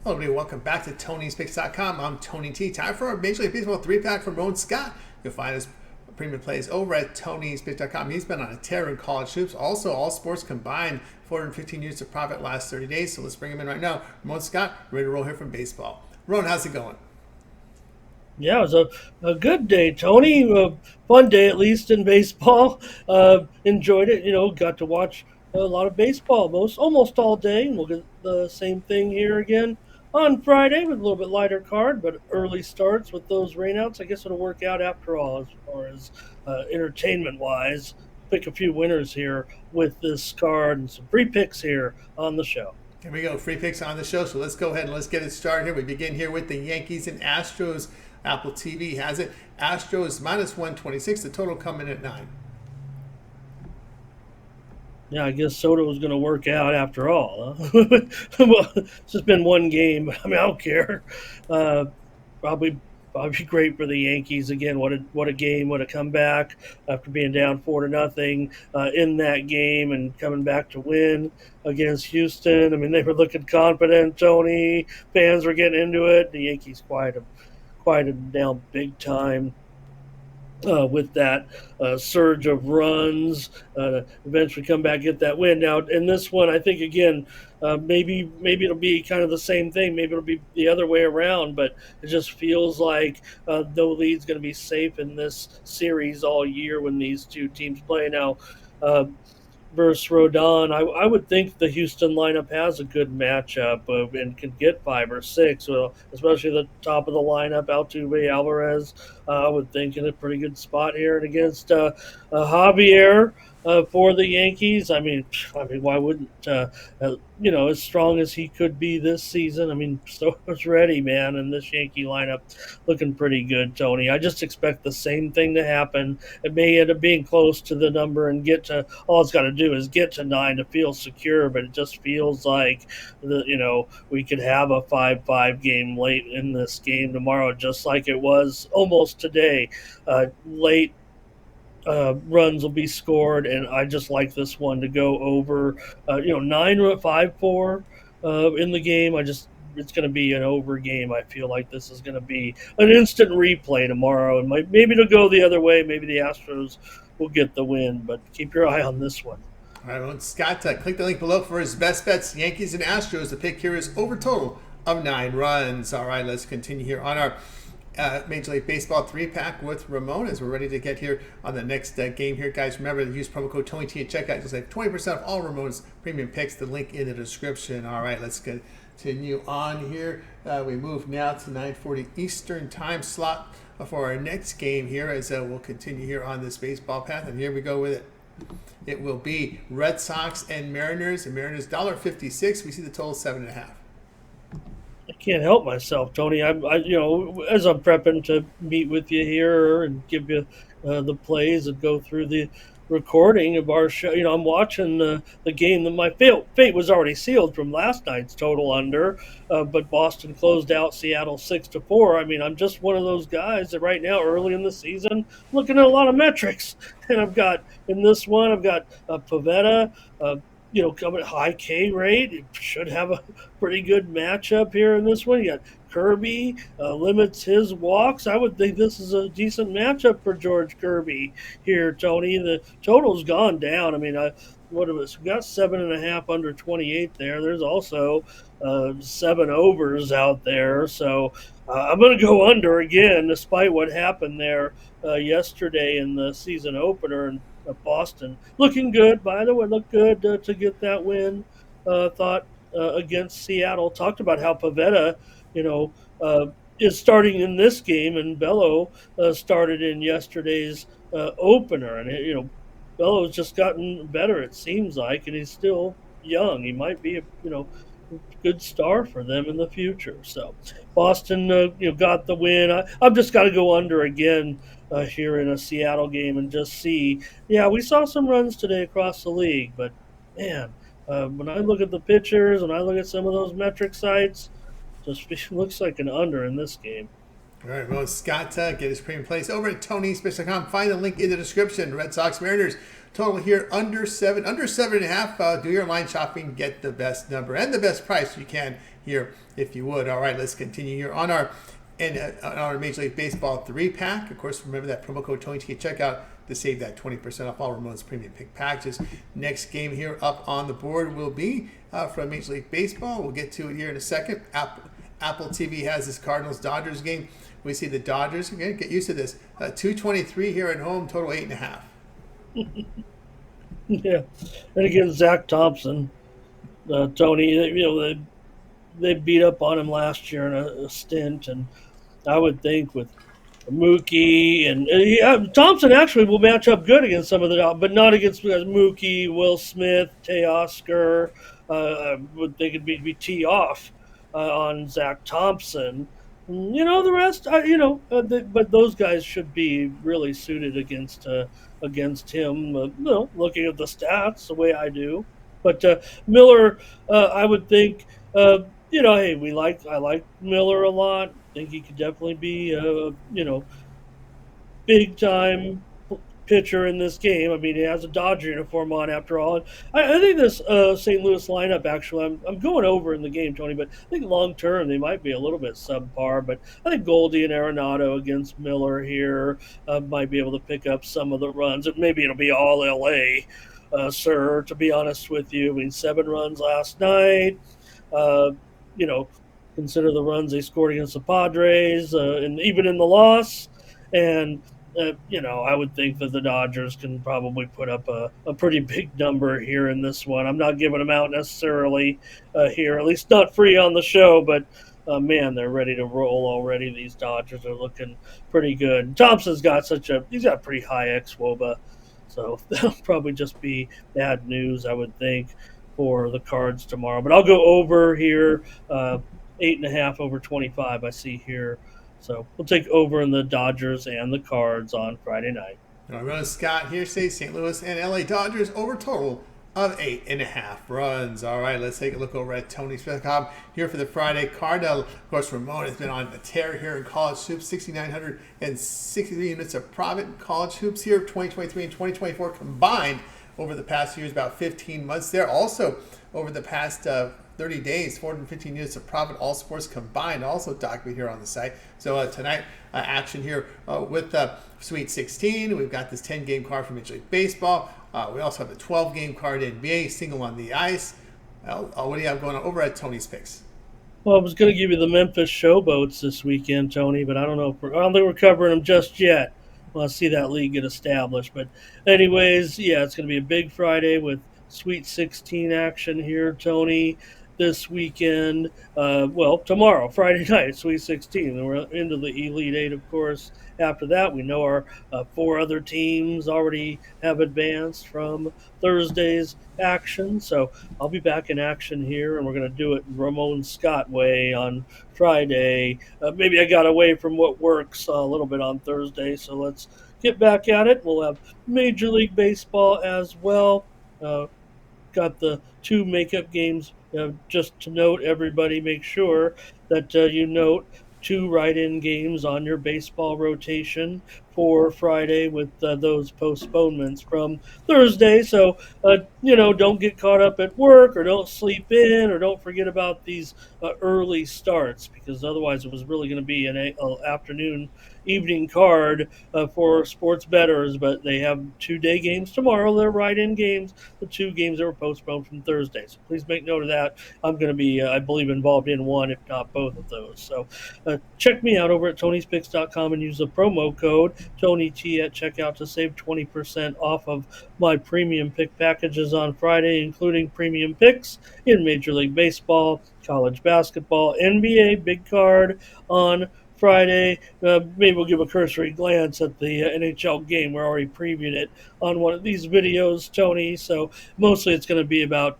Hello, everybody. Welcome back to Tony'sPicks.com. I'm Tony T. Time for our Major League Baseball 3-pack from Ramon Scott. You'll find his premium plays over at Tony'sPicks.com. He's been on a tear in college hoops. Also, all sports combined, 415 units of profit last 30 days. So let's bring him in right now. Ramon Scott, ready to roll here from baseball. Ramon, how's it going? Yeah, it was a good day, Tony. A fun day, at least in baseball. Enjoyed it. Got to watch a lot of baseball almost all day. And we'll get the same thing here again on Friday with a little bit lighter card, but early starts with those rainouts. I guess it'll work out after all, as far as entertainment wise. Pick a few winners here with this card and some free picks here on the show. Here we go. Free picks on the show. So let's go ahead and let's get it started here. We begin here with the Yankees and Astros. Apple TV has it. Astros minus 126. The total coming at 9. Yeah, I guess Soto was going to work out after all. Huh? Well, it's just been one game, but I mean, I don't care. Uh, probably, probably great for the Yankees again. What a game! What a comeback after being down 4-0 in that game and coming back to win against Houston. I mean, they were looking confident. Tony fans were getting into it. The Yankees quieted down big time with that surge of runs. Eventually come back, get that win. Now in this one, I think again, maybe it'll be kind of the same thing. Maybe it'll be the other way around. But it just feels like no lead's going to be safe in this series all year when these two teams play. Now, uh, versus Rodon, I would think the Houston lineup has a good matchup and can get 5 or 6, especially the top of the lineup, Altuve, Alvarez. I would think in a pretty good spot here and against Javier for the Yankees. I mean, why wouldn't as strong as he could be this season? I mean, Stoker's ready, man, and this Yankee lineup looking pretty good, Tony. I just expect the same thing to happen. It may end up being close to the number and get to all it's got to do is get to 9 to feel secure, but it just feels like we could have a 5-5 game late in this game tomorrow, just like it was almost today. Late runs will be scored, and I just like this one to go over. 9-5-4 in the game. It's going to be an over game. I feel like this is going to be an instant replay tomorrow, and maybe it'll go the other way. Maybe the Astros will get the win, but keep your eye on this one. All right, well, Scott, click the link below for his best bets. Yankees and Astros. The pick here is over total of 9 runs. All right, let's continue here on our Major League Baseball 3-pack with Ramon as we're ready to get here on the next game here. Guys, remember to use promo code TonyT at checkout. You'll save 20% off all Ramon's premium picks. The link in the description. All right, let's continue on here. We move now to 9:40 Eastern time slot for our next game here as we'll continue here on this baseball path. And here we go with it. It will be Red Sox and Mariners. The Mariners $1.56. We see the total 7.5. I can't help myself, Tony. As I'm prepping to meet with you here and give you the plays and go through the recording of our show, I'm watching the game that my fate was already sealed from last night's total under, but Boston closed out Seattle 6-4. I mean, I'm just one of those guys that right now, early in the season, looking at a lot of metrics, and in this one, I've got Pavetta. Coming high K rate. It should have a pretty good matchup here in this one. You got Kirby limits his walks. I would think this is a decent matchup for George Kirby here, Tony. The total's gone down. I mean, what of us? We got 7.5 under 28 there. There's also 7 overs out there. So I'm going to go under again, despite what happened there yesterday in the season opener. And Boston looking good, by the way, looked good to get that win. Thought against Seattle. Talked about how Pavetta, you know, is starting in this game, and Bello started in yesterday's opener, and Bello's just gotten better. It seems like, and he's still young. He might be a good star for them in the future. So Boston, got the win. I've just got to go under again here in a Seattle game and just see. Yeah, we saw some runs today across the league, but man, when I look at the pitchers, when I look at some of those metric sites, just looks like an under in this game. All right, well, Scott, get his premium place over at TonySpace.com. Find the link in the description. Red Sox Mariners total here under 7.5. Do your line shopping, get the best number and the best price you can here, if you would. All right, let's continue here on our Major League Baseball 3-pack. Of course, remember that promo code Tony to get checkout to save that 20% off all Ramon's premium pick packages. Next game here up on the board will be from Major League Baseball. We'll get to it here in a second. Apple TV has this Cardinals-Dodgers game. We see the Dodgers, again, get used to this, 223 here at home, total 8.5. Yeah, and again, Zach Thompson, Tony, they beat up on him last year in a stint, and I would think with Mookie and Thompson actually will match up good against some of the, but not against Mookie, Will Smith, Teoscar. I would think it'd be tee off on Zach Thompson. The rest, but those guys should be really suited against him. Looking at the stats the way I do, but Miller, I would think, hey, I like Miller a lot. Think he could definitely be, big time pitcher in this game. I mean, he has a Dodger uniform on after all. I think this St. Louis lineup, actually, I'm going over in the game, Tony, but I think long term they might be a little bit subpar. But I think Goldie and Arenado against Miller here might be able to pick up some of the runs. Maybe it'll be all LA, sir, to be honest with you. I mean, 7 runs last night. Uh, you know, Consider the runs they scored against the Padres, and even in the loss. And I would think that the Dodgers can probably put up a pretty big number here in this one. I'm not giving them out necessarily here, at least not free on the show, but man, they're ready to roll already. These Dodgers are looking pretty good. Thompson's got he's got pretty high xWOBA, so that'll probably just be bad news, I would think, for the Cards tomorrow. But I'll go over here, 8.5 over 25. I see here. So we'll take over in the Dodgers and the Cards on Friday night. All right, Scott here says St. Louis and LA Dodgers over total of 8.5 runs. All right, let's take a look over at TonySpace.com here for the Friday card. Of course, Ramon has been on a tear here in college hoops, 6,963 units of profit in college hoops here, 2023 and 2024 combined over the past years, about 15 months there. Also, over the past 30 days, 415 units of profit, all sports combined, also documented here on the site. So tonight, action here with Sweet 16. We've got this 10-game card from Major League Baseball. We also have the 12-game card NBA, single on the ice. Well, what do you have going on over at Tony's Picks? Well, I was going to give you the Memphis Showboats this weekend, Tony, but I don't think we're covering them just yet. Well, I'll see that league get established. But anyways, yeah, it's going to be a big Friday with Sweet 16 action here, Tony, this weekend. Tomorrow, Friday night, Sweet 16. And we're into the Elite Eight, of course. After that, we know our 4 other teams already have advanced from Thursday's action. So I'll be back in action here, and we're going to do it Ramon Scott way on Friday. Maybe I got away from what works a little bit on Thursday, so let's get back at it. We'll have Major League Baseball as well. Got the 2 makeup games. Just to note, everybody, make sure that you note 2 write-in games on your baseball rotation for Friday with those postponements from Thursday. So, don't get caught up at work, or don't sleep in, or don't forget about these early starts, because otherwise it was really going to be an afternoon, evening card for sports bettors. But they have 2-day games tomorrow. They're write-in games, the 2 games that were postponed from Thursday. So please make note of that. I'm going to be, I believe, involved in one, if not both of those. So check me out over at Tony'sPicks.com and use the promo code TonyT at checkout to save 20% off of my premium pick packages on Friday, including premium picks in Major League Baseball, college basketball, NBA, big card on Friday. Maybe we'll give a cursory glance at the NHL game. We're already previewing it on one of these videos, Tony. So mostly it's going to be about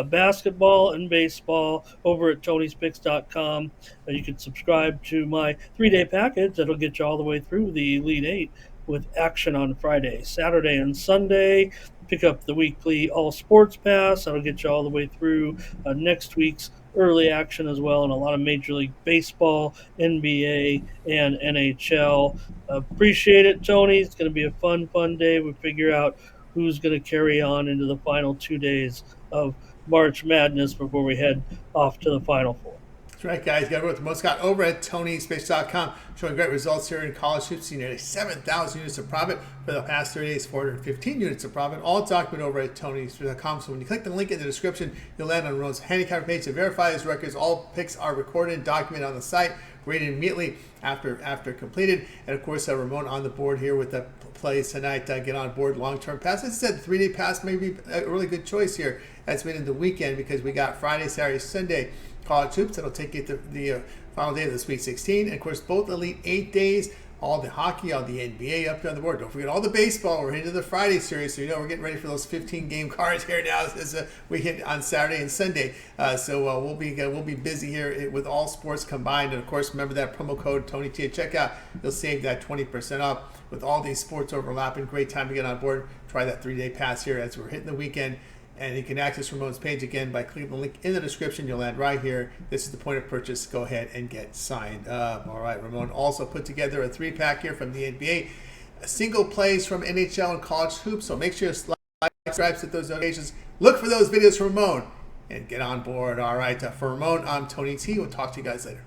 basketball and baseball over at Tony'sPicks.com. You can subscribe to my 3-day package that'll get you all the way through the Elite Eight with action on Friday, Saturday, and Sunday. pick up the weekly All Sports Pass. That'll get you all the way through next week's early action as well, and a lot of Major League Baseball, NBA, and NHL. Appreciate it, Tony. It's going to be a fun day. We figure out who's going to carry on into the final 2 days of March Madness before we head off to the Final Four. That's right, guys. Got to go with Ramon Scott over at TonySpace.com, showing great results here in college hoops. See nearly 7,000 units of profit for the past 30 days, 415 units of profit. All documented over at TonySpace.com. So when you click the link in the description, you'll land on Ramon's handicapping page to verify his records. All picks are recorded and documented on the site, graded immediately after completed. And of course, Ramon on the board here with the plays tonight. Get on board long-term pass. As I said, 3-day pass may be a really good choice here. That's made in the weekend because we got Friday, Saturday, Sunday college hoops. That'll take you to the final day of the Sweet 16. And of course, both Elite 8 days, all the hockey, all the NBA up here on the board. Don't forget all the baseball. We're into the Friday series, so you know we're getting ready for those 15-game cards here now as we hit on Saturday and Sunday. So we'll be busy here with all sports combined. And of course, remember that promo code TonyT at checkout. You'll save that 20% off with all these sports overlapping. Great time to get on board. Try that 3-day pass here as we're hitting the weekend. And you can access Ramon's page again by clicking the link in the description. You'll land right here. This is the point of purchase. Go ahead and get signed up. All right, Ramon also put together a 3-pack here from the NBA. Single plays from NHL and college hoops. So make sure you like, subscribe, set those notifications. Look for those videos from Ramon and get on board. All right, for Ramon, I'm Tony T. We'll talk to you guys later.